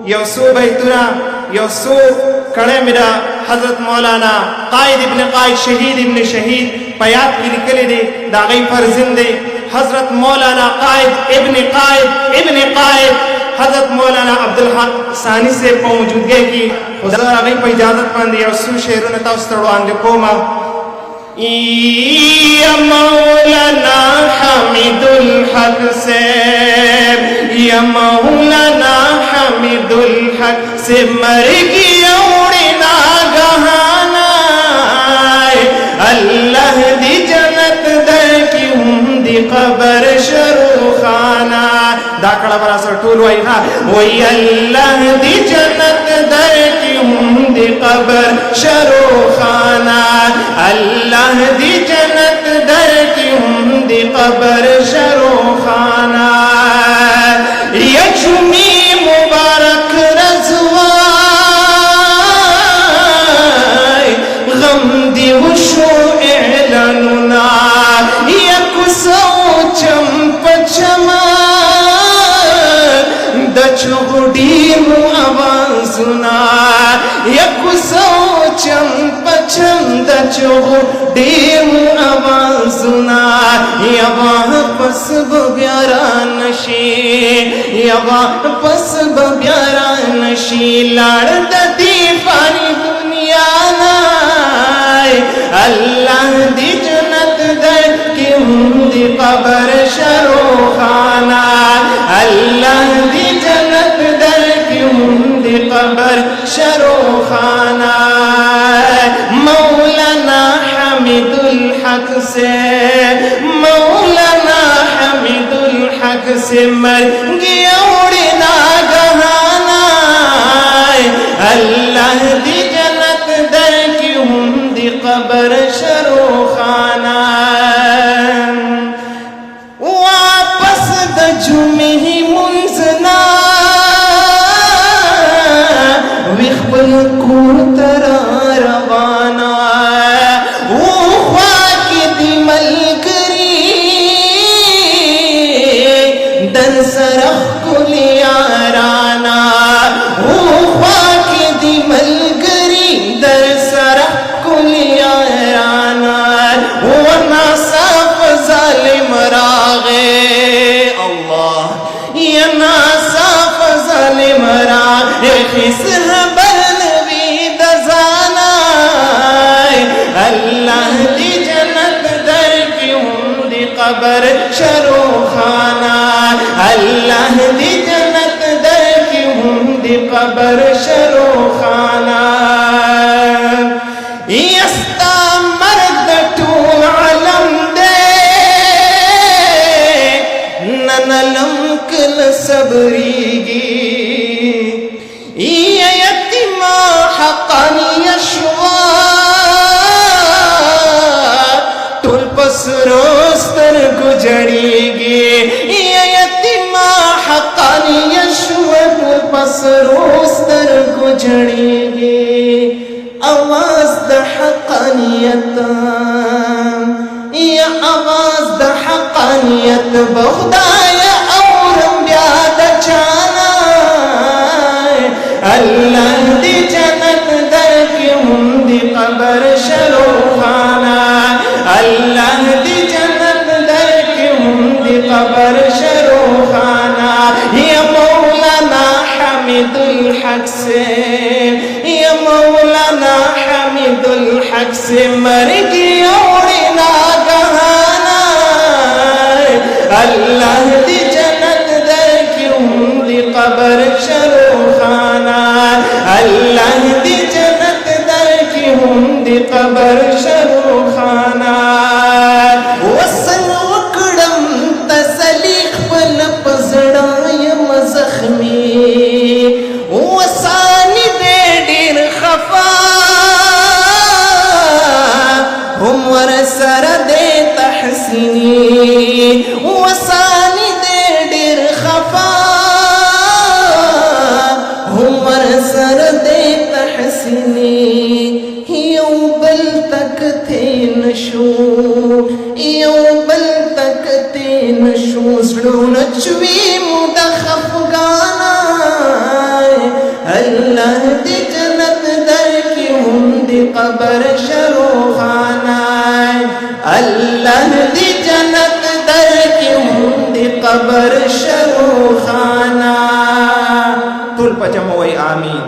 यसो बैतुना यसो कड़े मेरा हजरत मौलाना कायद इब्न कायद शहीद इब्न शहीद पयात की निकले दे दागई फर्जिंदे हजरत मौलाना कायद इब्न कायद हजरत मौलाना अब्दुल हक सानी से मौजूदगी की खुदा आगे पर इजाजत मंद यसो शेर नता उस्तरवान जो कोमा या मौलाना हमीदुल हक से या मौलाना हमीदुल हक से मर गया उड़ना गहाना अल्लाह दी जन्नत दे की उम्दी कबर शरूखाना दाकड़ा बरा सर टूल वही हा वही अल्लाह दी जन्नत दे की उम्दी कबर शरूखाना अल्लाह दी जन्नत दे की उम्दी कबर शरूखाना यजुमी मुबारक रज़वाई गम दिवशो एलनुना यकुसो चंपचमा दचुडी मु आवाज़ुना यकुसो चंपचम दचुडी मु आवाज़ुना या वापस ब्यारा नशी या वापस ब्यारा नशी लाड़ दी पानी दुनिया नाय अल्लाह दी जन्नत दे की उम्दी कबर शरूखाना अल्लाह दी जन्नत दे की उम्दी कबर शरूखाना मौलाना हमीदुल हक से मौलाना हमीदुल हक से मर गया उड़ना गहाना अल्लाह दी जन्नत दे की उम्दी कबर शरूखाना वापस दजुमी मुंजना विखबल को तरा रवाना सरख कुलियाराना वो ख्वाकी दी मलगरी दर सरख कुलियाराना वो नासाफ जालिम रागे अल्लाह ये नासाफ जालिम रागे खिस बलवी दजाना अल्लाह दी जन्नत दर की उम्दी कबर शरूखाना अल्लाह दी जन्नत दे की उम्दी कबर शरूखाना यस्ता मर्द तू अलम दे ननलम कल सबरीगी ये यतीमा हक़नी यशवा तुल पसरोस्तर गुजरीगी पसरोस्तर गुजरेगी आवाज़ द हक़ानियत ये आवाज़ द हक़ानियत बहुदाया और ब्याद चाना अल्लाह दी जन्नत दे की उम्दी कबर शरूखाना अल्लाह दी जन्नत दे की उम्दी कबर शरूखाना ये मौलाना हमीदुल हक से ये मौलाना हमीदुल हक से मर गया उड़ना गहाना अल्लाह दी जन्नत दे की उम्दी कबर शरूखाना अल्लाह दी जन्नत दे की उम्दी कबर शरूखाना वसन वकड़म तसलीख पल पजड़ाय मजख्मी वसानी दे डीर खफा उमर सर दे तहसीनी वसानी दे डीर खफा उमर सर दे तहसीनी बल तक थे नशो बल तक थे नशो नचवी मुद खफगाना دی قبر شروخانا اللہ دی جنت در کی دی قبر شروخانا ټول په جمع وای آمین